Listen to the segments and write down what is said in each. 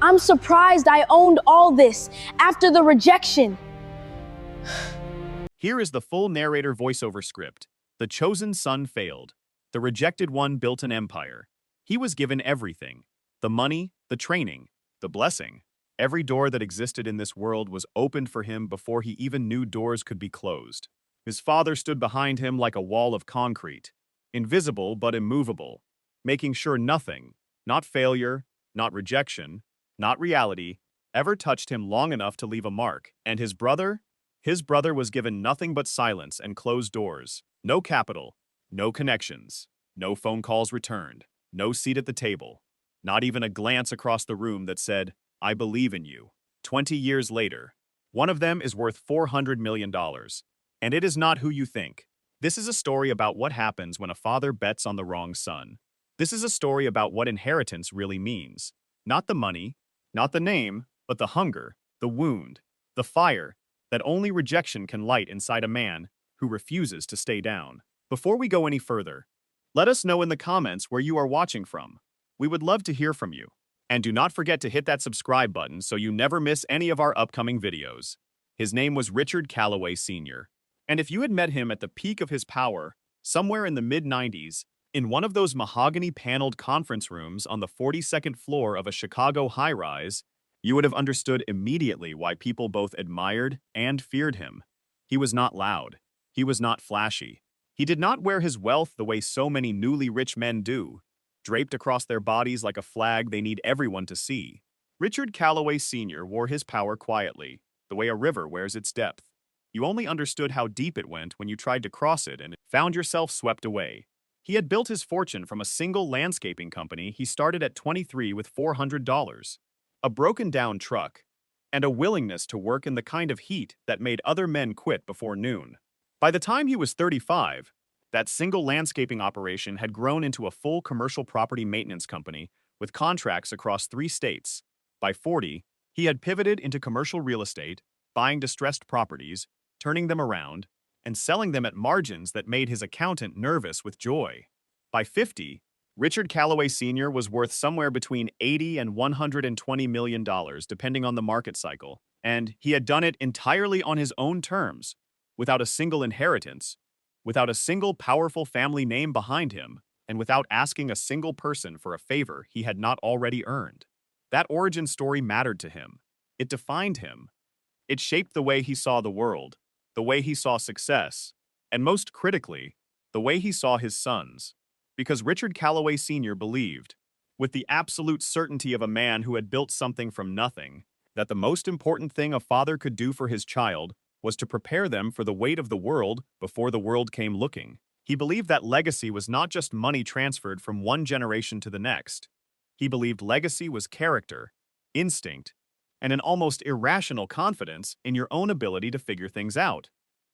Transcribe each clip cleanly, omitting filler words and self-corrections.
I'm surprised I owned all this after the rejection. Here is the full narrator voiceover script. The chosen son failed. The rejected one built an empire. He was given everything. The money, the training, the blessing. Every door that existed in this world was opened for him before he even knew doors could be closed. His father stood behind him like a wall of concrete, invisible but immovable, making sure nothing, not failure, not rejection, not reality, ever touched him long enough to leave a mark. And his brother? His brother was given nothing but silence and closed doors. No capital, no connections, no phone calls returned, no seat at the table, not even a glance across the room that said, "I believe in you." 20 years later, one of them is worth $400 million. And it is not who you think. This is a story about what happens when a father bets on the wrong son. This is a story about what inheritance really means. Not the money, not the name, but the hunger, the wound, the fire that only rejection can light inside a man who refuses to stay down. Before we go any further, let us know in the comments where you are watching from. We would love to hear from you. And do not forget to hit that subscribe button so you never miss any of our upcoming videos. His name was Richard Calloway Sr. And if you had met him at the peak of his power, somewhere in the mid-90s, in one of those mahogany-paneled conference rooms on the 42nd floor of a Chicago high-rise, you would have understood immediately why people both admired and feared him. He was not loud. He was not flashy. He did not wear his wealth the way so many newly rich men do, draped across their bodies like a flag they need everyone to see. Richard Calloway Sr. wore his power quietly, the way a river wears its depth. You only understood how deep it went when you tried to cross it and found yourself swept away. He had built his fortune from a single landscaping company he started at 23 with $400, a broken-down truck, and a willingness to work in the kind of heat that made other men quit before noon. By the time he was 35, that single landscaping operation had grown into a full commercial property maintenance company with contracts across 3 states. By 40, he had pivoted into commercial real estate, buying distressed properties, turning them around, and selling them at margins that made his accountant nervous with joy. By 50, Richard Calloway Sr. was worth somewhere between $80 and $120 million, depending on the market cycle, and he had done it entirely on his own terms, without a single inheritance, without a single powerful family name behind him, and without asking a single person for a favor he had not already earned. That origin story mattered to him. It defined him. It shaped the way he saw the world, the way he saw success, and most critically, the way he saw his sons. Because Richard Calloway Sr. believed, with the absolute certainty of a man who had built something from nothing, that the most important thing a father could do for his child was to prepare them for the weight of the world before the world came looking. He believed that legacy was not just money transferred from one generation to the next. He believed legacy was character, instinct, and an almost irrational confidence in your own ability to figure things out.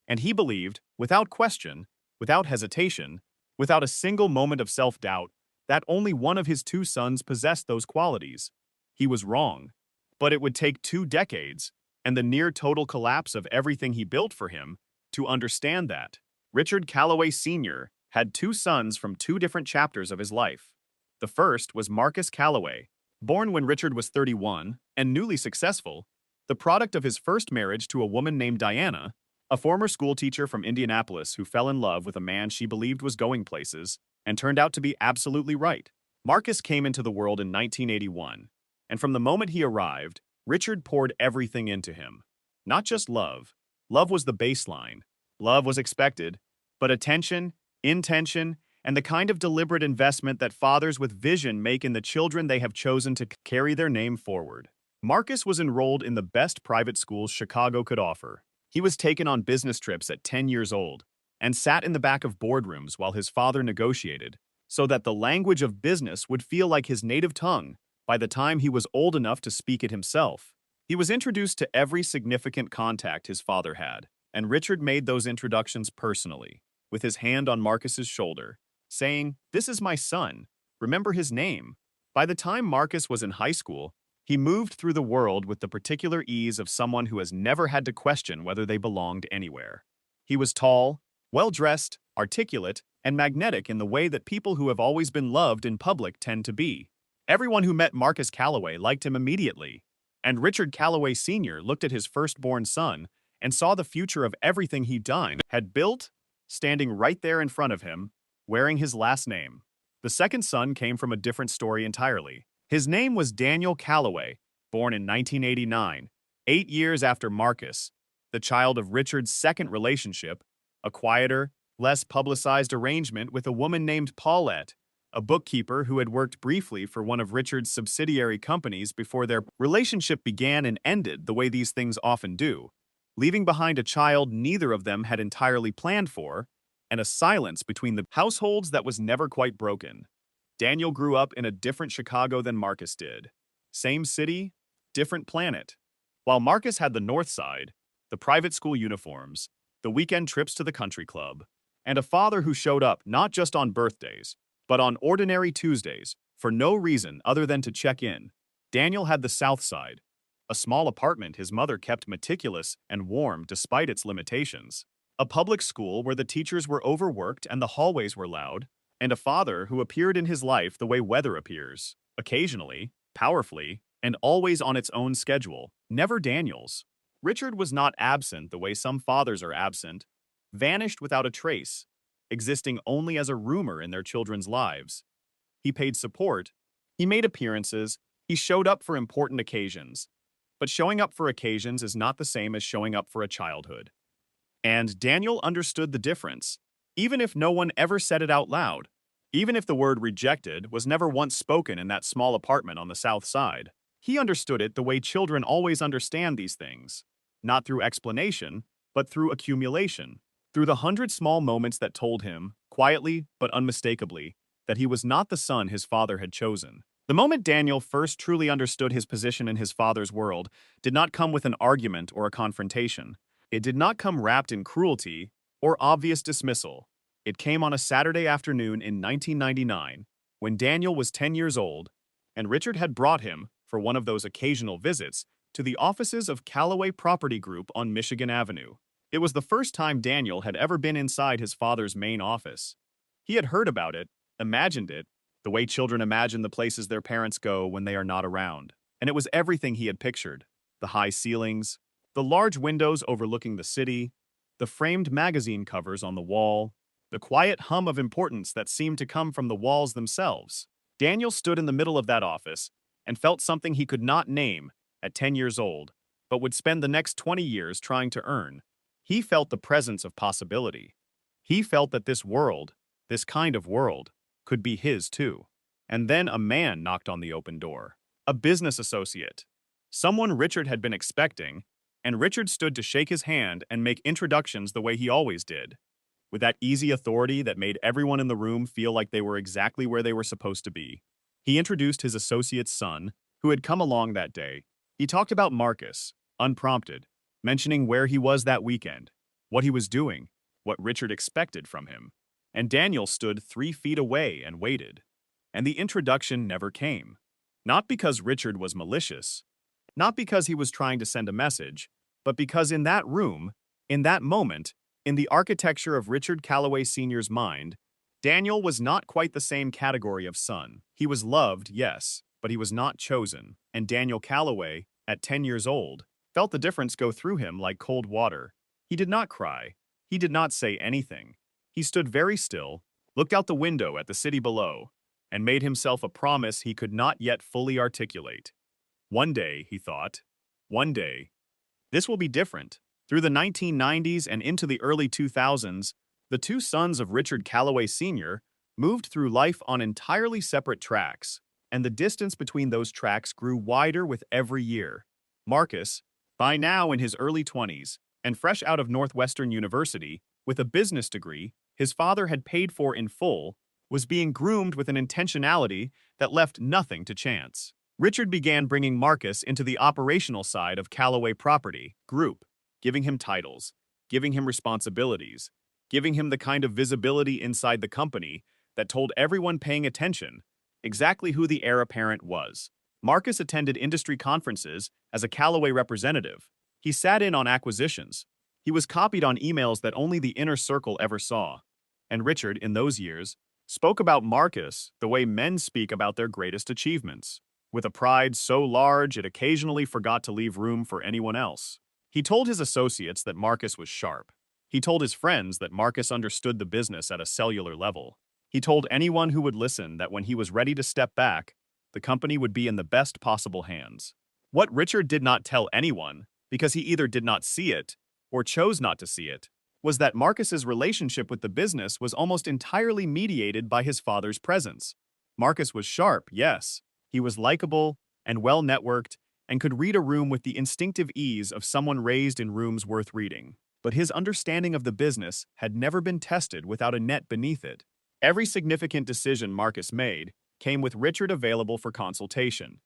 And he believed, without question, without hesitation, without a single moment of self-doubt, that only one of his 2 sons possessed those qualities. He was wrong, but it would take 2 decades and the near-total collapse of everything he built for him to understand that. Richard Calloway Sr. had 2 sons from 2 different chapters of his life. The first was Marcus Calloway, born when Richard was 31 and newly successful, the product of his first marriage to a woman named Diana, a former schoolteacher from Indianapolis who fell in love with a man she believed was going places and turned out to be absolutely right. Marcus came into the world in 1981, and from the moment he arrived, Richard poured everything into him. Not just love. Love was the baseline. Love was expected, but attention, intention, and the kind of deliberate investment that fathers with vision make in the children they have chosen to carry their name forward. Marcus was enrolled in the best private schools Chicago could offer. He was taken on business trips at 10 years old and sat in the back of boardrooms while his father negotiated, so that the language of business would feel like his native tongue by the time he was old enough to speak it himself. He was introduced to every significant contact his father had, and Richard made those introductions personally, with his hand on Marcus's shoulder, saying, "This is my son. Remember his name." By the time Marcus was in high school, he moved through the world with the particular ease of someone who has never had to question whether they belonged anywhere. He was tall, well-dressed, articulate, and magnetic in the way that people who have always been loved in public tend to be. Everyone who met Marcus Calloway liked him immediately, and Richard Calloway Sr. looked at his firstborn son and saw the future of everything he'd done, had built, standing right there in front of him, wearing his last name. The second son came from a different story entirely. His name was Daniel Calloway, born in 1989, 8 years after Marcus, the child of Richard's second relationship, a quieter, less publicized arrangement with a woman named Paulette, a bookkeeper who had worked briefly for one of Richard's subsidiary companies before their relationship began and ended the way these things often do, leaving behind a child neither of them had entirely planned for, and a silence between the households that was never quite broken. Daniel grew up in a different Chicago than Marcus did. Same city, different planet. While Marcus had the North Side, the private school uniforms, the weekend trips to the country club, and a father who showed up not just on birthdays, but on ordinary Tuesdays, for no reason other than to check in, Daniel had the South Side, a small apartment his mother kept meticulous and warm despite its limitations, a public school where the teachers were overworked and the hallways were loud, and a father who appeared in his life the way weather appears, occasionally, powerfully, and always on its own schedule, never Daniel's. Richard was not absent the way some fathers are absent, vanished without a trace, existing only as a rumor in their children's lives. He paid support, he made appearances, he showed up for important occasions. But showing up for occasions is not the same as showing up for a childhood. And Daniel understood the difference, even if no one ever said it out loud, even if the word rejected was never once spoken in that small apartment on the South Side. He understood it the way children always understand these things, not through explanation, but through accumulation, through the 100 small moments that told him, quietly but unmistakably, that he was not the son his father had chosen. The moment Daniel first truly understood his position in his father's world did not come with an argument or a confrontation. It did not come wrapped in cruelty or obvious dismissal. It came on a Saturday afternoon in 1999, when Daniel was 10 years old, and Richard had brought him, for one of those occasional visits, to the offices of Calloway Property Group on Michigan Avenue. It was the first time Daniel had ever been inside his father's main office. He had heard about it, imagined it, the way children imagine the places their parents go when they are not around. And it was everything he had pictured. The high ceilings, the large windows overlooking the city, the framed magazine covers on the wall, the quiet hum of importance that seemed to come from the walls themselves. Daniel stood in the middle of that office and felt something he could not name at 10 years old, but would spend the next 20 years trying to earn. He felt the presence of possibility. He felt that this world, this kind of world, could be his too. And then a man knocked on the open door. A business associate. Someone Richard had been expecting, and Richard stood to shake his hand and make introductions the way he always did, with that easy authority that made everyone in the room feel like they were exactly where they were supposed to be. He introduced his associate's son, who had come along that day. He talked about Marcus, unprompted, mentioning where he was that weekend, what he was doing, what Richard expected from him. And Daniel stood 3 feet away and waited. And the introduction never came. Not because Richard was malicious, not because he was trying to send a message, but because in that room, in that moment, in the architecture of Richard Calloway Sr.'s mind, Daniel was not quite the same category of son. He was loved, yes, but he was not chosen. And Daniel Calloway, at 10 years old, felt the difference go through him like cold water. He did not cry. He did not say anything. He stood very still, looked out the window at the city below, and made himself a promise he could not yet fully articulate. One day, he thought, one day, this will be different. Through the 1990s and into the early 2000s, the two sons of Richard Calloway Sr. moved through life on entirely separate tracks, and the distance between those tracks grew wider with every year. Marcus, by now in his early 20s, and fresh out of Northwestern University, with a business degree his father had paid for in full, was being groomed with an intentionality that left nothing to chance. Richard began bringing Marcus into the operational side of Calloway Property Group, giving him titles, giving him responsibilities, giving him the kind of visibility inside the company that told everyone paying attention exactly who the heir apparent was. Marcus attended industry conferences as a Calloway representative. He sat in on acquisitions. He was copied on emails that only the inner circle ever saw. And Richard, in those years, spoke about Marcus the way men speak about their greatest achievements, with a pride so large it occasionally forgot to leave room for anyone else. He told his associates that Marcus was sharp. He told his friends that Marcus understood the business at a cellular level. He told anyone who would listen that when he was ready to step back, the company would be in the best possible hands. What Richard did not tell anyone, because he either did not see it or chose not to see it, was that Marcus's relationship with the business was almost entirely mediated by his father's presence. Marcus was sharp, yes. He was likable and well-networked and could read a room with the instinctive ease of someone raised in rooms worth reading. But his understanding of the business had never been tested without a net beneath it. Every significant decision Marcus made came with Richard available for consultation.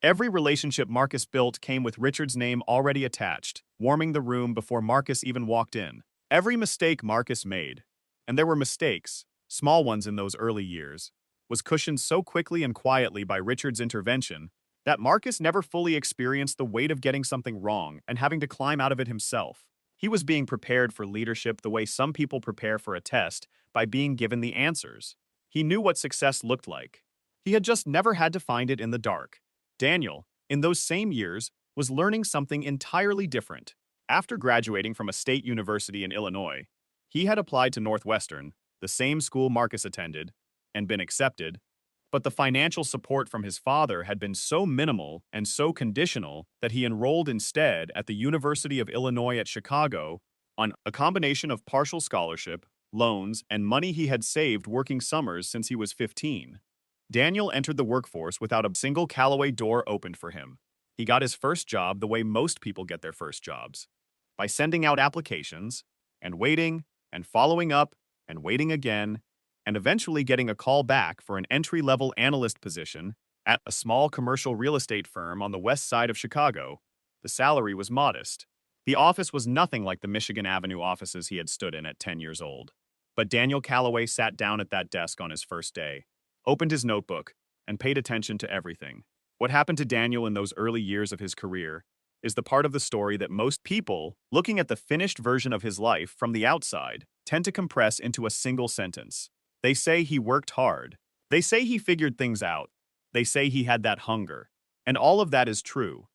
Every relationship Marcus built came with Richard's name already attached, warming the room before Marcus even walked in. Every mistake Marcus made, and there were mistakes, small ones in those early years, was cushioned so quickly and quietly by Richard's intervention that Marcus never fully experienced the weight of getting something wrong and having to climb out of it himself. He was being prepared for leadership the way some people prepare for a test by being given the answers. He knew what success looked like. He had just never had to find it in the dark. Daniel, in those same years, was learning something entirely different. After graduating from a state university in Illinois, he had applied to Northwestern, the same school Marcus attended, and been accepted, but the financial support from his father had been so minimal and so conditional that he enrolled instead at the University of Illinois at Chicago on a combination of partial scholarship, loans, and money he had saved working summers since he was 15. Daniel entered the workforce without a single Calloway door opened for him. He got his first job the way most people get their first jobs, by sending out applications, and waiting, and following up, and waiting again, and eventually getting a call back for an entry-level analyst position at a small commercial real estate firm on the west side of Chicago. The salary was modest. The office was nothing like the Michigan Avenue offices he had stood in at 10 years old. But Daniel Calloway sat down at that desk on his first day, opened his notebook, and paid attention to everything. What happened to Daniel in those early years of his career is the part of the story that most people, looking at the finished version of his life from the outside, tend to compress into a single sentence. They say he worked hard. They say he figured things out. They say he had that hunger. And all of that is true.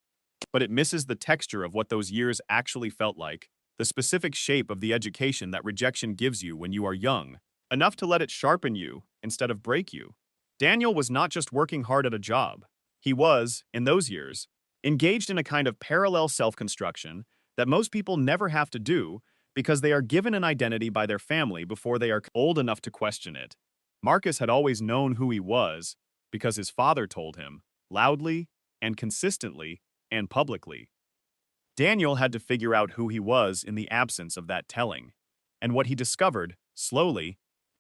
But it misses the texture of what those years actually felt like, the specific shape of the education that rejection gives you when you are young, enough to let it sharpen you instead of break you. Daniel was not just working hard at a job. He was, in those years, engaged in a kind of parallel self-construction that most people never have to do because they are given an identity by their family before they are old enough to question it. Marcus had always known who he was because his father told him, loudly and consistently and publicly. Daniel had to figure out who he was in the absence of that telling, and what he discovered, slowly,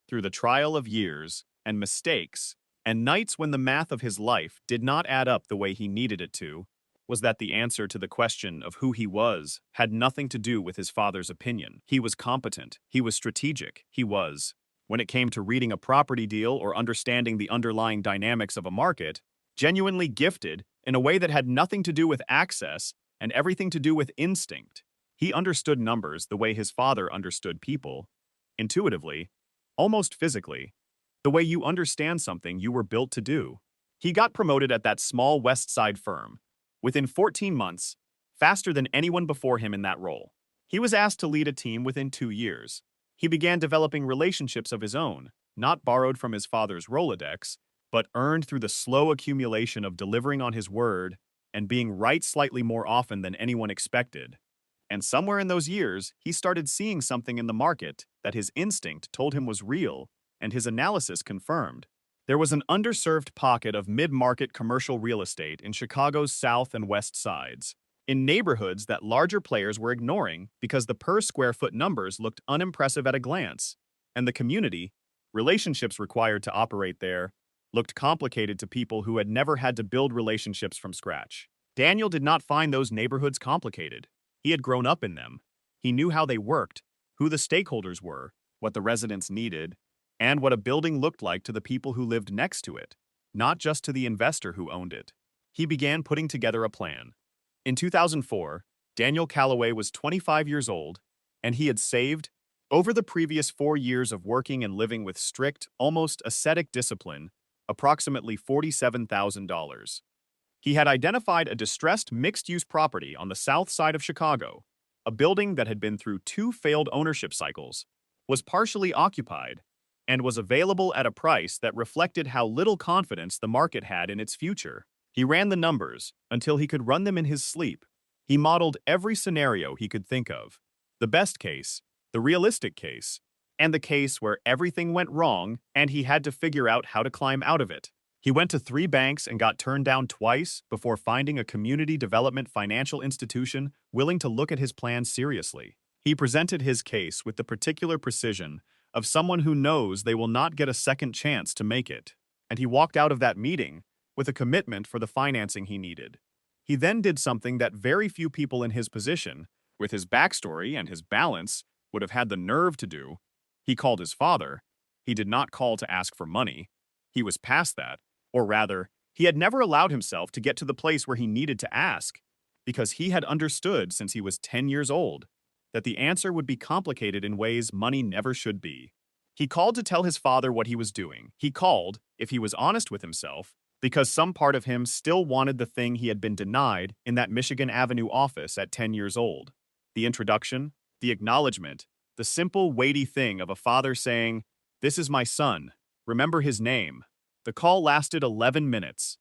through the trial of years and mistakes and nights when the math of his life did not add up the way he needed it to, was that the answer to the question of who he was had nothing to do with his father's opinion. He was competent. He was strategic. He was, when it came to reading a property deal or understanding the underlying dynamics of a market, genuinely gifted in a way that had nothing to do with access and everything to do with instinct. He understood numbers the way his father understood people, intuitively, almost physically, the way you understand something you were built to do. He got promoted at that small West Side firm, within 14 months, faster than anyone before him in that role. He was asked to lead a team within 2 years. He began developing relationships of his own, not borrowed from his father's Rolodex, but earned through the slow accumulation of delivering on his word and being right slightly more often than anyone expected. And somewhere in those years, he started seeing something in the market that his instinct told him was real and his analysis confirmed. There was an underserved pocket of mid-market commercial real estate in Chicago's south and west sides, in neighborhoods that larger players were ignoring because the per-square-foot numbers looked unimpressive at a glance, and the community, relationships required to operate there, looked complicated to people who had never had to build relationships from scratch. Daniel did not find those neighborhoods complicated. He had grown up in them. He knew how they worked, who the stakeholders were, what the residents needed, and what a building looked like to the people who lived next to it, not just to the investor who owned it. He began putting together a plan. In 2004, Daniel Calloway was 25 years old, and he had saved Over the previous 4 years of working and living with strict, almost ascetic discipline, approximately $47,000, he had identified a distressed mixed-use property on the south side of Chicago, a building that had been through 2 failed ownership cycles, was partially occupied, and was available at a price that reflected how little confidence the market had in its future. He ran the numbers until he could run them in his sleep. He modeled every scenario he could think of: the best case, the realistic case, and the case where everything went wrong and he had to figure out how to climb out of it. He went to 3 banks and got turned down twice before finding a community development financial institution willing to look at his plan seriously. He presented his case with the particular precision of someone who knows they will not get a second chance to make it, and he walked out of that meeting with a commitment for the financing he needed. He then did something that very few people in his position, with his backstory and his balance, would have had the nerve to do. He called his father. He did not call to ask for money. He was past that, or rather, he had never allowed himself to get to the place where he needed to ask, because he had understood since he was 10 years old that the answer would be complicated in ways money never should be. He called to tell his father what he was doing. He called, if he was honest with himself, because some part of him still wanted the thing he had been denied in that Michigan Avenue office at 10 years old. The introduction, the acknowledgement, the simple, weighty thing of a father saying, "This is my son. Remember his name." The call lasted 11 minutes.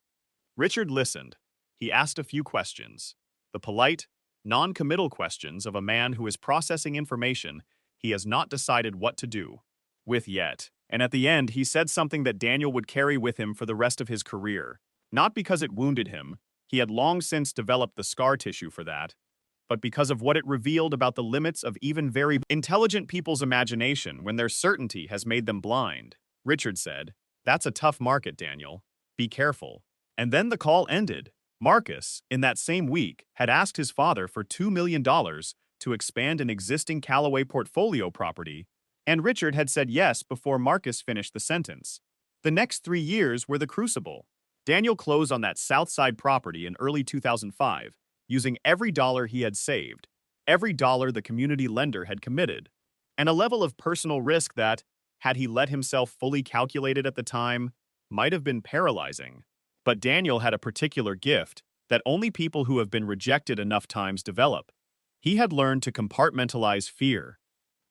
Richard listened. He asked a few questions. The polite, non-committal questions of a man who is processing information he has not decided what to do with yet. And at the end, he said something that Daniel would carry with him for the rest of his career. Not because it wounded him, he had long since developed the scar tissue for that, but because of what it revealed about the limits of even very intelligent people's imagination when their certainty has made them blind. Richard said, "That's a tough market, Daniel. Be careful." And then the call ended. Marcus, in that same week, had asked his father for $2 million to expand an existing Calloway portfolio property, and Richard had said yes before Marcus finished the sentence. The next 3 years were the crucible. Daniel closed on that Southside property in early 2005, using every dollar he had saved, every dollar the community lender had committed, and a level of personal risk that, had he let himself fully calculated at the time, might have been paralyzing. But Daniel had a particular gift that only people who have been rejected enough times develop. He had learned to compartmentalize fear.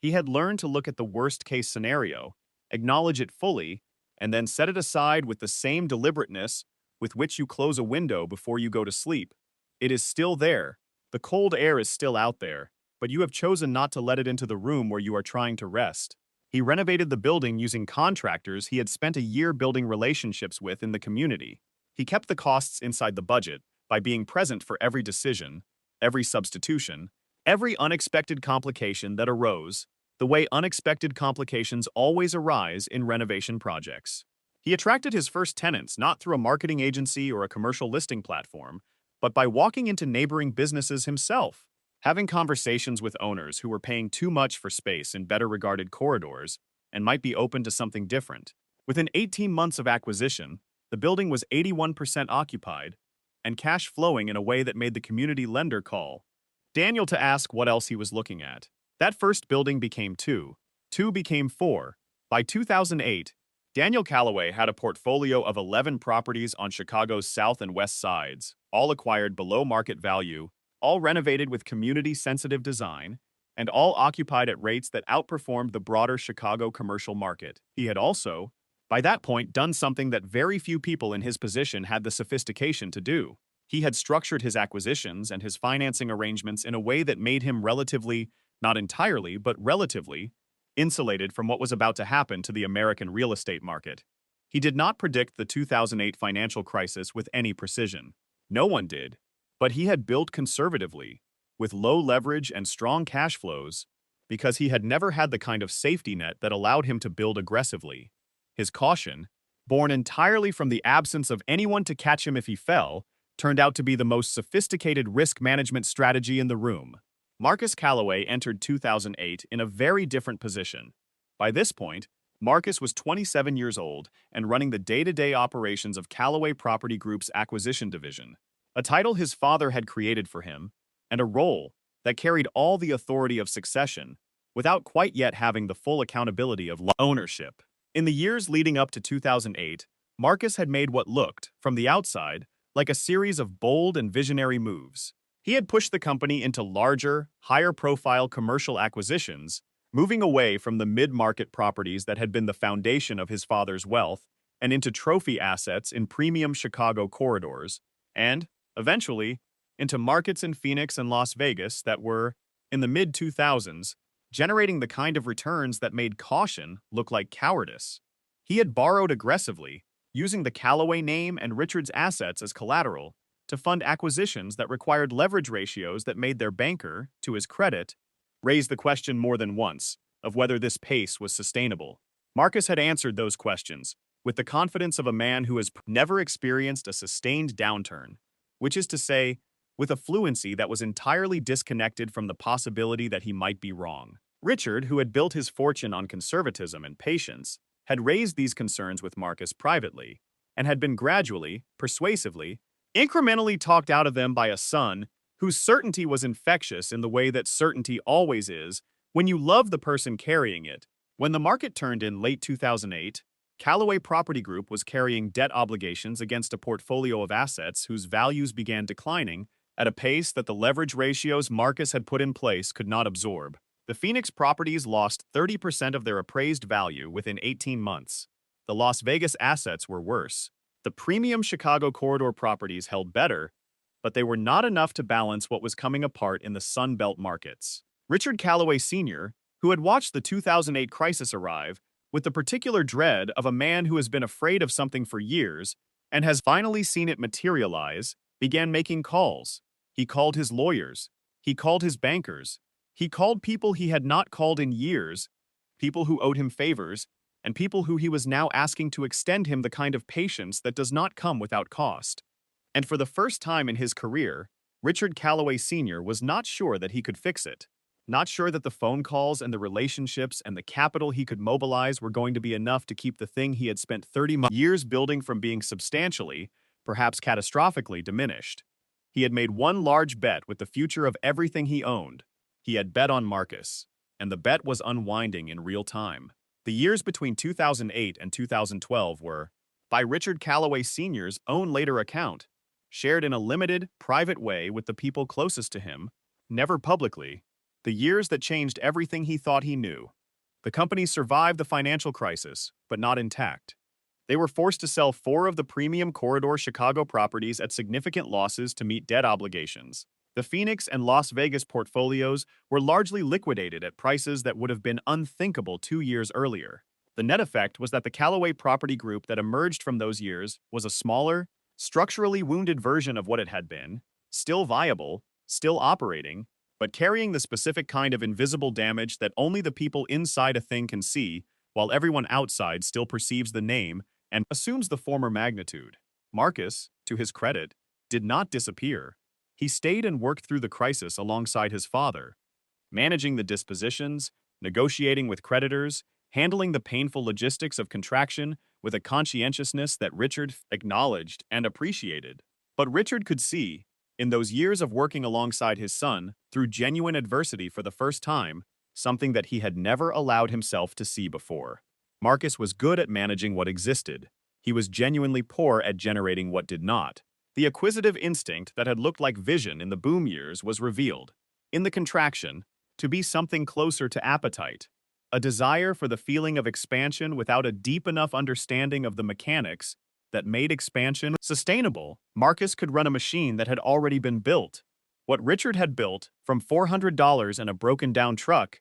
He had learned to look at the worst-case scenario, acknowledge it fully, and then set it aside with the same deliberateness with which you close a window before you go to sleep. It is still there. The cold air is still out there, but you have chosen not to let it into the room where you are trying to rest. He renovated the building using contractors he had spent a year building relationships with in the community. He kept the costs inside the budget by being present for every decision, every substitution, every unexpected complication that arose, the way unexpected complications always arise in renovation projects. He attracted his first tenants not through a marketing agency or a commercial listing platform, but by walking into neighboring businesses himself, having conversations with owners who were paying too much for space in better-regarded corridors and might be open to something different. Within 18 months of acquisition, the building was 81% occupied and cash flowing in a way that made the community lender call Daniel to ask what else he was looking at. That first building became 2. 2 became 4. By 2008, Daniel Calloway had a portfolio of 11 properties on Chicago's south and west sides, all acquired below market value, all renovated with community-sensitive design, and all occupied at rates that outperformed the broader Chicago commercial market. He had also, by that point, done something that very few people in his position had the sophistication to do. He had structured his acquisitions and his financing arrangements in a way that made him relatively, not entirely, but relatively, insulated from what was about to happen to the American real estate market. He did not predict the 2008 financial crisis with any precision. No one did. But he had built conservatively, with low leverage and strong cash flows, because he had never had the kind of safety net that allowed him to build aggressively. His caution, born entirely from the absence of anyone to catch him if he fell, turned out to be the most sophisticated risk management strategy in the room. Marcus Calloway entered 2008 in a very different position. By this point, Marcus was 27 years old and running the day-to-day operations of Calloway Property Group's acquisition division, a title his father had created for him, and a role that carried all the authority of succession, without quite yet having the full accountability of ownership. In the years leading up to 2008, Marcus had made what looked, from the outside, like a series of bold and visionary moves. He had pushed the company into larger, higher-profile commercial acquisitions, moving away from the mid-market properties that had been the foundation of his father's wealth and into trophy assets in premium Chicago corridors, and, eventually, into markets in Phoenix and Las Vegas that were, in the mid-2000s, generating the kind of returns that made caution look like cowardice. He had borrowed aggressively, using the Calloway name and Richard's assets as collateral, to fund acquisitions that required leverage ratios that made their banker, to his credit, raise the question more than once of whether this pace was sustainable. Marcus had answered those questions with the confidence of a man who has never experienced a sustained downturn, which is to say, with a fluency that was entirely disconnected from the possibility that he might be wrong. Richard, who had built his fortune on conservatism and patience, had raised these concerns with Marcus privately, and had been gradually, persuasively, incrementally talked out of them by a son whose certainty was infectious in the way that certainty always is when you love the person carrying it. When the market turned in late 2008, Calloway Property Group was carrying debt obligations against a portfolio of assets whose values began declining at a pace that the leverage ratios Marcus had put in place could not absorb. The Phoenix properties lost 30% of their appraised value within 18 months. The Las Vegas assets were worse. The premium Chicago corridor properties held better, but they were not enough to balance what was coming apart in the Sun Belt markets. Richard Calloway Sr., who had watched the 2008 crisis arrive with the particular dread of a man who has been afraid of something for years and has finally seen it materialize, began making calls. He called his lawyers. He called his bankers. He called people he had not called in years, people who owed him favors, and people who he was now asking to extend him the kind of patience that does not come without cost. And for the first time in his career, Richard Calloway Sr. was not sure that he could fix it. Not sure that the phone calls and the relationships and the capital he could mobilize were going to be enough to keep the thing he had spent 30 years building from being substantially, perhaps catastrophically, diminished. He had made one large bet with the future of everything he owned. He had bet on Marcus, and the bet was unwinding in real time. The years between 2008 and 2012 were, by Richard Calloway Sr.'s own later account, shared in a limited, private way with the people closest to him, never publicly, the years that changed everything he thought he knew. The company survived the financial crisis, but not intact. They were forced to sell 4 of the premium corridor Chicago properties at significant losses to meet debt obligations. The Phoenix and Las Vegas portfolios were largely liquidated at prices that would have been unthinkable 2 years earlier. The net effect was that the Calloway Property Group that emerged from those years was a smaller, structurally wounded version of what it had been, still viable, still operating, but carrying the specific kind of invisible damage that only the people inside a thing can see, while everyone outside still perceives the name and assumes the former magnitude. Marcus, to his credit, did not disappear. He stayed and worked through the crisis alongside his father, managing the dispositions, negotiating with creditors, handling the painful logistics of contraction with a conscientiousness that Richard acknowledged and appreciated. But Richard could see, in those years of working alongside his son, through genuine adversity for the first time, something that he had never allowed himself to see before. Marcus was good at managing what existed. He was genuinely poor at generating what did not. The acquisitive instinct that had looked like vision in the boom years was revealed, in the contraction, to be something closer to appetite, a desire for the feeling of expansion without a deep enough understanding of the mechanics that made expansion sustainable. Marcus could run a machine that had already been built. What Richard had built from $400 and a broken-down truck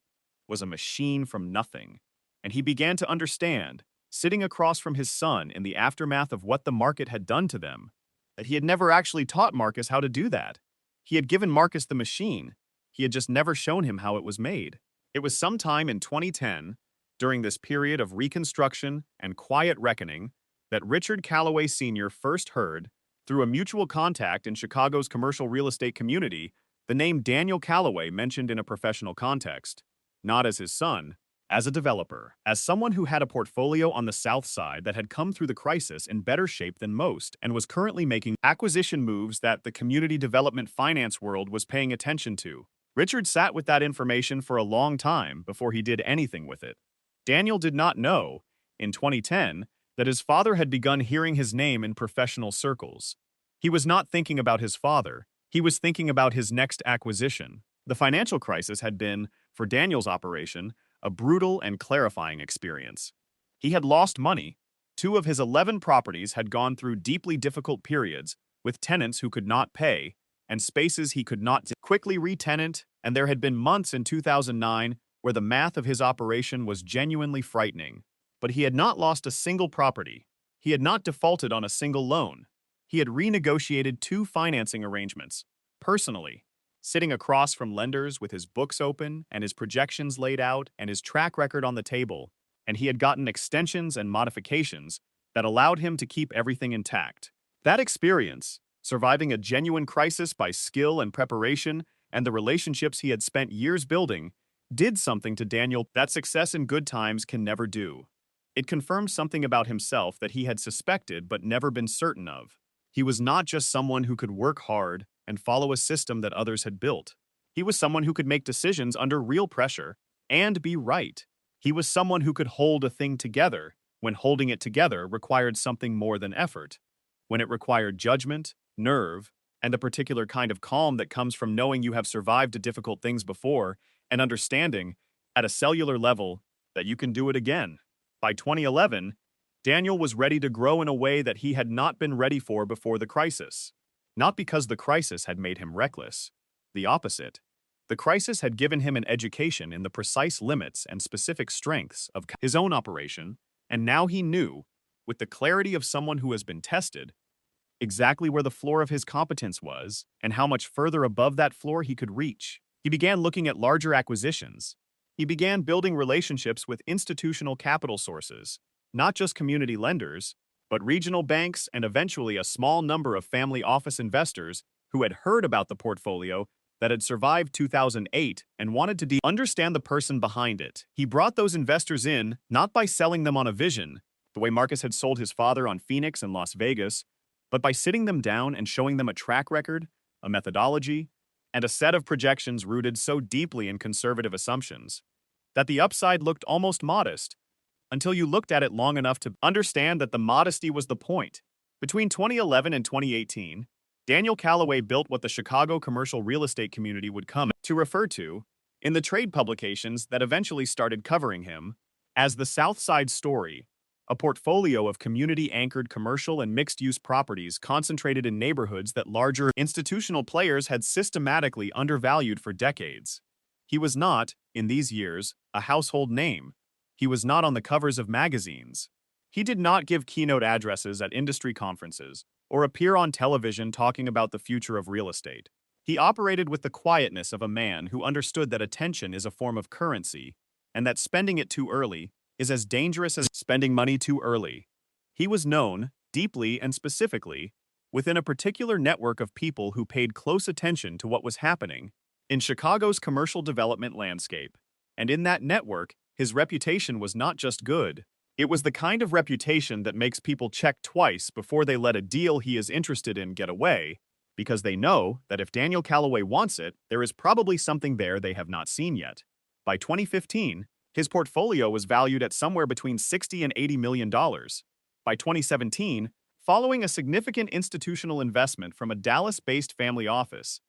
was a machine from nothing, and he began to understand, sitting across from his son in the aftermath of what the market had done to them, that he had never actually taught Marcus how to do that. He had given Marcus the machine. He had just never shown him how it was made. It was sometime in 2010, during this period of reconstruction and quiet reckoning, that Richard Calloway Sr. first heard, through a mutual contact in Chicago's commercial real estate community, the name Daniel Calloway mentioned in a professional context, not as his son, as a developer, as someone who had a portfolio on the South Side that had come through the crisis in better shape than most and was currently making acquisition moves that the community development finance world was paying attention to. Richard sat with that information for a long time before he did anything with it. Daniel did not know, in 2010, that his father had begun hearing his name in professional circles. He was not thinking about his father, he was thinking about his next acquisition. The financial crisis had been, for Daniel's operation, a brutal and clarifying experience. He had lost money. 2 of his 11 properties had gone through deeply difficult periods, with tenants who could not pay, and spaces he could not quickly re-tenant, and there had been months in 2009 where the math of his operation was genuinely frightening. But he had not lost a single property. He had not defaulted on a single loan. He had renegotiated 2 financing arrangements, personally, sitting across from lenders with his books open and his projections laid out and his track record on the table, and he had gotten extensions and modifications that allowed him to keep everything intact. That experience, surviving a genuine crisis by skill and preparation and the relationships he had spent years building, did something to Daniel that success in good times can never do. It confirmed something about himself that he had suspected but never been certain of. He was not just someone who could work hard and follow a system that others had built. He was someone who could make decisions under real pressure and be right. He was someone who could hold a thing together when holding it together required something more than effort, when it required judgment, nerve, and a particular kind of calm that comes from knowing you have survived difficult things before and understanding, at a cellular level, that you can do it again. By 2011, Daniel was ready to grow in a way that he had not been ready for before the crisis. Not because the crisis had made him reckless. The opposite. The crisis had given him an education in the precise limits and specific strengths of his own operation, and now he knew, with the clarity of someone who has been tested, exactly where the floor of his competence was and how much further above that floor he could reach. He began looking at larger acquisitions. He began building relationships with institutional capital sources, not just community lenders, but regional banks and eventually a small number of family office investors who had heard about the portfolio that had survived 2008 and wanted to understand the person behind it. He brought those investors in not by selling them on a vision, the way Marcus had sold his father on Phoenix and Las Vegas, but by sitting them down and showing them a track record, a methodology, and a set of projections rooted so deeply in conservative assumptions that the upside looked almost modest, until you looked at it long enough to understand that the modesty was the point. Between 2011 and 2018, Daniel Calloway built what the Chicago commercial real estate community would come to refer to, in the trade publications that eventually started covering him, as the South Side Story, a portfolio of community-anchored commercial and mixed-use properties concentrated in neighborhoods that larger institutional players had systematically undervalued for decades. He was not, in these years, a household name. He was not on the covers of magazines. He did not give keynote addresses at industry conferences or appear on television talking about the future of real estate. He operated with the quietness of a man who understood that attention is a form of currency and that spending it too early is as dangerous as spending money too early. He was known, deeply and specifically, within a particular network of people who paid close attention to what was happening in Chicago's commercial development landscape. And in that network, his reputation was not just good. It was the kind of reputation that makes people check twice before they let a deal he is interested in get away, because they know that if Daniel Calloway wants it, there is probably something there they have not seen yet. By 2015, his portfolio was valued at somewhere between $60 and $80 million. By 2017, following a significant institutional investment from a Dallas-based family office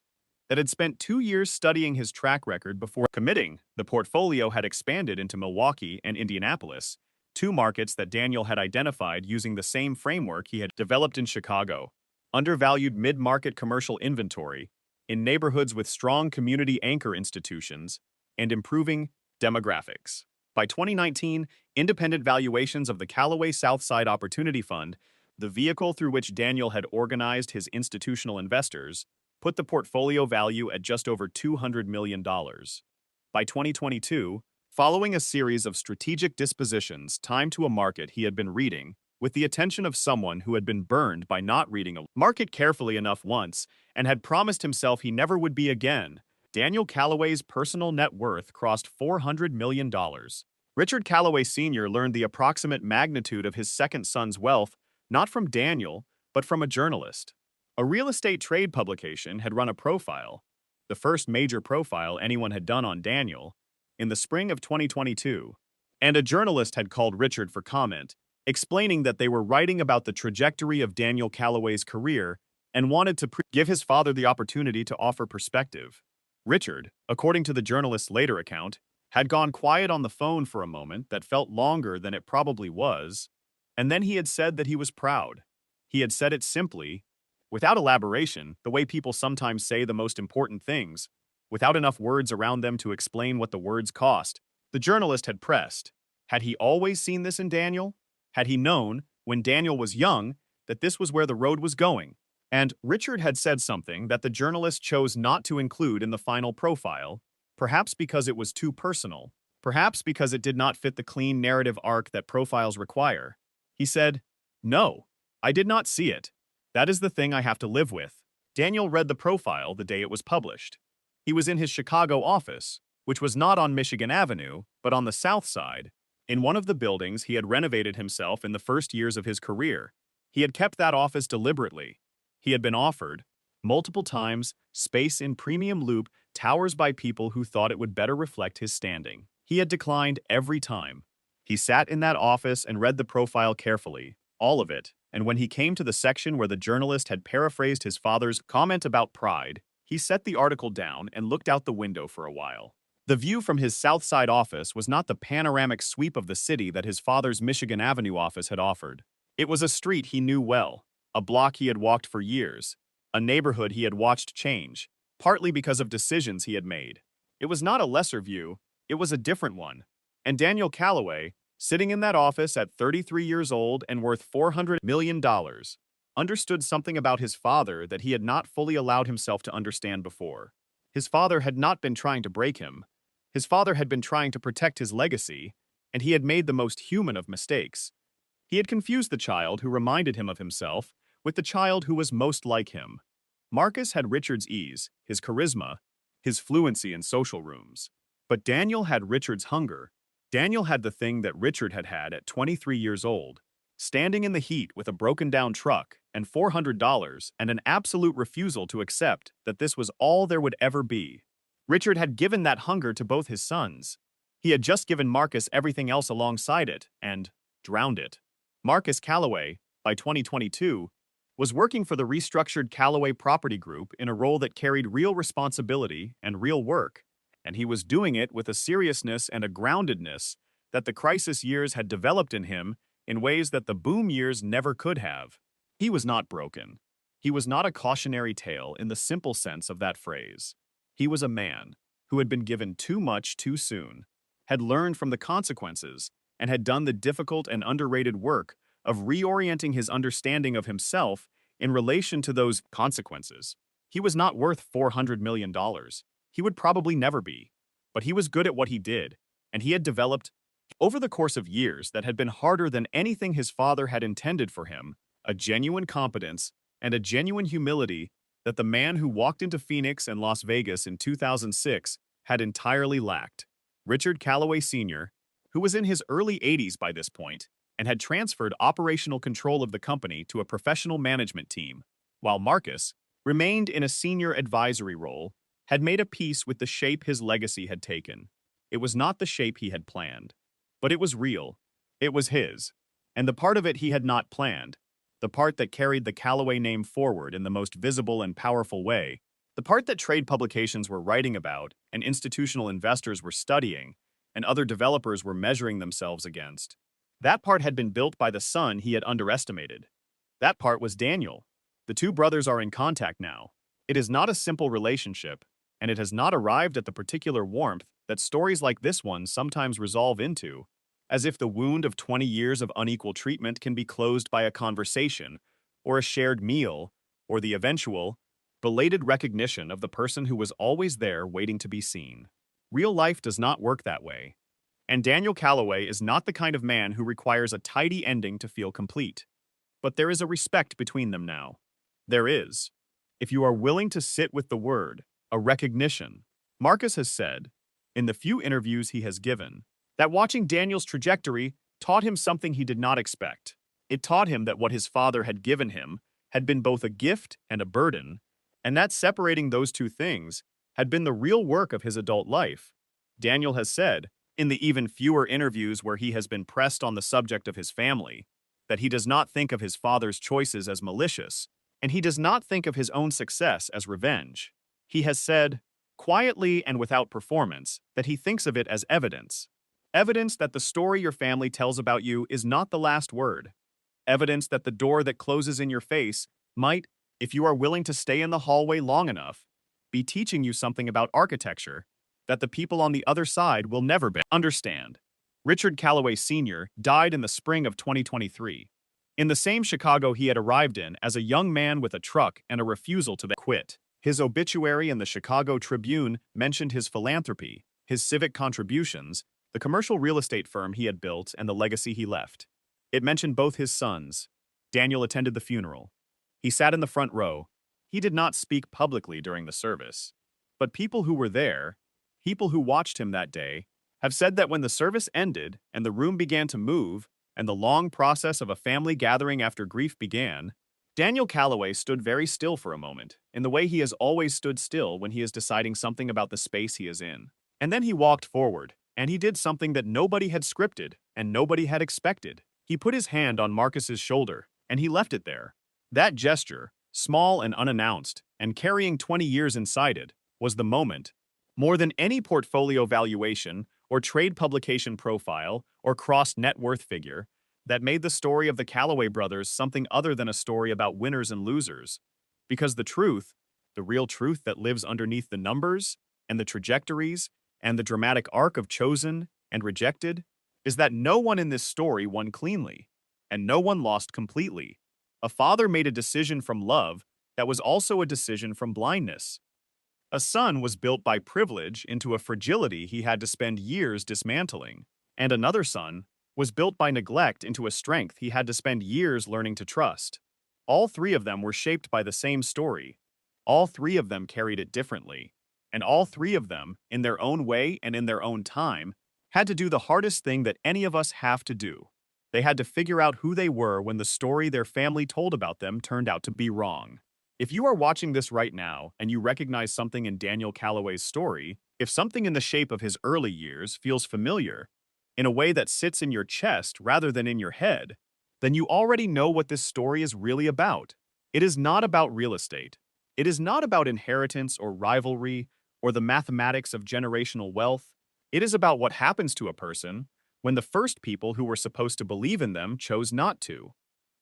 that had spent 2 years studying his track record before committing, the portfolio had expanded into Milwaukee and Indianapolis, 2 markets that Daniel had identified using the same framework he had developed in Chicago. Undervalued mid-market commercial inventory in neighborhoods with strong community anchor institutions and improving demographics. By 2019, independent valuations of the Calloway Southside Opportunity Fund, the vehicle through which Daniel had organized his institutional investors, put the portfolio value at just over $200 million. By 2022, following a series of strategic dispositions timed to a market he had been reading, with the attention of someone who had been burned by not reading a market carefully enough once and had promised himself he never would be again, Daniel Calloway's personal net worth crossed $400 million. Richard Calloway Sr. learned the approximate magnitude of his second son's wealth not from Daniel, but from a journalist. A real estate trade publication had run a profile, the first major profile anyone had done on Daniel, in the spring of 2022. And a journalist had called Richard for comment, explaining that they were writing about the trajectory of Daniel Calloway's career and wanted to give his father the opportunity to offer perspective. Richard, according to the journalist's later account, had gone quiet on the phone for a moment that felt longer than it probably was, and then he had said that he was proud. He had said it simply, without elaboration, the way people sometimes say the most important things, without enough words around them to explain what the words cost. The journalist had pressed. Had he always seen this in Daniel? Had he known, when Daniel was young, that this was where the road was going? And Richard had said something that the journalist chose not to include in the final profile, perhaps because it was too personal, perhaps because it did not fit the clean narrative arc that profiles require. He said, "No, I did not see it. That is the thing I have to live with." Daniel read the profile the day it was published. He was in his Chicago office, which was not on Michigan Avenue, but on the South Side, in one of the buildings he had renovated himself in the first years of his career. He had kept that office deliberately. He had been offered, multiple times, space in premium loop towers by people who thought it would better reflect his standing. He had declined every time. He sat in that office and read the profile carefully, all of it, and when he came to the section where the journalist had paraphrased his father's comment about pride, he set the article down and looked out the window for a while. The view from his South Side office was not the panoramic sweep of the city that his father's Michigan Avenue office had offered. It was a street he knew well, a block he had walked for years, a neighborhood he had watched change, partly because of decisions he had made. It was not a lesser view, it was a different one. And Daniel Calloway, sitting in that office at 33 years old and worth $400 million, understood something about his father that he had not fully allowed himself to understand before. His father had not been trying to break him. His father had been trying to protect his legacy, and he had made the most human of mistakes. He had confused the child who reminded him of himself with the child who was most like him. Marcus had Richard's ease, his charisma, his fluency in social rooms. But Daniel had Richard's hunger. Daniel had the thing that Richard had had at 23 years old, standing in the heat with a broken-down truck and $400 and an absolute refusal to accept that this was all there would ever be. Richard had given that hunger to both his sons. He had just given Marcus everything else alongside it and drowned it. Marcus Calloway, by 2022, was working for the restructured Calloway Property Group in a role that carried real responsibility and real work, and he was doing it with a seriousness and a groundedness that the crisis years had developed in him in ways that the boom years never could have. He was not broken. He was not a cautionary tale in the simple sense of that phrase. He was a man who had been given too much too soon, had learned from the consequences, and had done the difficult and underrated work of reorienting his understanding of himself in relation to those consequences. He was not worth $400 million. He would probably never be. But he was good at what he did, and he had developed, over the course of years that had been harder than anything his father had intended for him, a genuine competence and a genuine humility that the man who walked into Phoenix and Las Vegas in 2006 had entirely lacked. Richard Calloway Sr., who was in his early 80s by this point, and had transferred operational control of the company to a professional management team, while Marcus remained in a senior advisory role, had made a peace with the shape his legacy had taken. It was not the shape he had planned, but it was real. It was his, and the part of it he had not planned, the part that carried the Calloway name forward in the most visible and powerful way, the part that trade publications were writing about and institutional investors were studying and other developers were measuring themselves against. That part had been built by the son he had underestimated. That part was Daniel. The two brothers are in contact now. It is not a simple relationship, and it has not arrived at the particular warmth that stories like this one sometimes resolve into, as if the wound of 20 years of unequal treatment can be closed by a conversation, or a shared meal, or the eventual, belated recognition of the person who was always there waiting to be seen. Real life does not work that way. And Daniel Calloway is not the kind of man who requires a tidy ending to feel complete. But there is a respect between them now. There is. If you are willing to sit with the word, a recognition. Marcus has said, in the few interviews he has given, that watching Daniel's trajectory taught him something he did not expect. It taught him that what his father had given him had been both a gift and a burden, and that separating those two things had been the real work of his adult life. Daniel has said, in the even fewer interviews where he has been pressed on the subject of his family, that he does not think of his father's choices as malicious, and he does not think of his own success as revenge. He has said, quietly and without performance, that he thinks of it as evidence. Evidence that the story your family tells about you is not the last word. Evidence that the door that closes in your face might, if you are willing to stay in the hallway long enough, be teaching you something about architecture that the people on the other side will never understand. Richard Calloway Sr. died in the spring of 2023. In the same Chicago he had arrived in as a young man with a truck and a refusal to quit. His obituary in the Chicago Tribune mentioned his philanthropy, his civic contributions, the commercial real estate firm he had built, and the legacy he left. It mentioned both his sons. Daniel attended the funeral. He sat in the front row. He did not speak publicly during the service. But people who were there, people who watched him that day, have said that when the service ended and the room began to move and the long process of a family gathering after grief began, Daniel Calloway stood very still for a moment, in the way he has always stood still when he is deciding something about the space he is in. And then he walked forward, and he did something that nobody had scripted and nobody had expected. He put his hand on Marcus's shoulder, and he left it there. That gesture, small and unannounced, and carrying 20 years inside it, was the moment, more than any portfolio valuation or trade publication profile or cross-net worth figure, that made the story of the Calloway brothers something other than a story about winners and losers. Because the truth, the real truth that lives underneath the numbers and the trajectories and the dramatic arc of Chosen and Rejected, is that no one in this story won cleanly, and no one lost completely. A father made a decision from love that was also a decision from blindness. A son was built by privilege into a fragility he had to spend years dismantling, and another son was built by neglect into a strength he had to spend years learning to trust. All three of them were shaped by the same story. All three of them carried it differently, and all three of them, in their own way and in their own time, had to do the hardest thing that any of us have to do. They had to figure out who they were when the story their family told about them turned out to be wrong. If you are watching this right now and you recognize something in Daniel Calloway's story, if something in the shape of his early years feels familiar, in a way that sits in your chest rather than in your head, then you already know what this story is really about. It is not about real estate. It is not about inheritance or rivalry or the mathematics of generational wealth. It is about what happens to a person when the first people who were supposed to believe in them chose not to.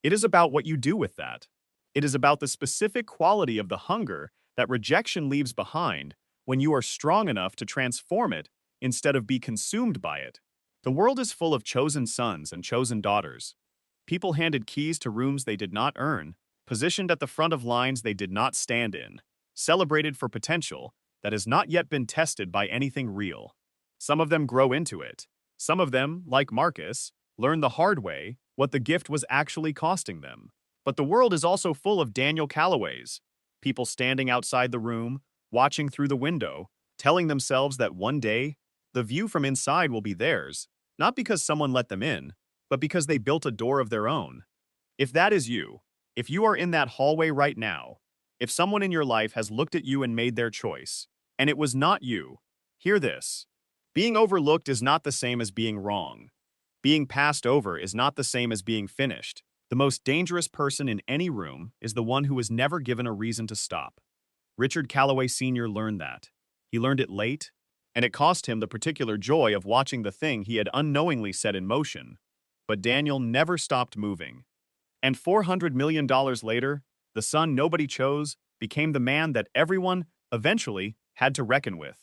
It is about what you do with that. It is about the specific quality of the hunger that rejection leaves behind when you are strong enough to transform it instead of be consumed by it. The world is full of chosen sons and chosen daughters. People handed keys to rooms they did not earn, positioned at the front of lines they did not stand in, celebrated for potential that has not yet been tested by anything real. Some of them grow into it. Some of them, like Marcus, learn the hard way what the gift was actually costing them. But the world is also full of Daniel Calloways, people standing outside the room, watching through the window, telling themselves that one day, the view from inside will be theirs, not because someone let them in, but because they built a door of their own. If that is you, if you are in that hallway right now, if someone in your life has looked at you and made their choice, and it was not you, hear this. Being overlooked is not the same as being wrong. Being passed over is not the same as being finished. The most dangerous person in any room is the one who was never given a reason to stop. Richard Calloway Sr. learned that. He learned it late, and it cost him the particular joy of watching the thing he had unknowingly set in motion. But Daniel never stopped moving. And $400 million later, the son nobody chose became the man that everyone, eventually, had to reckon with.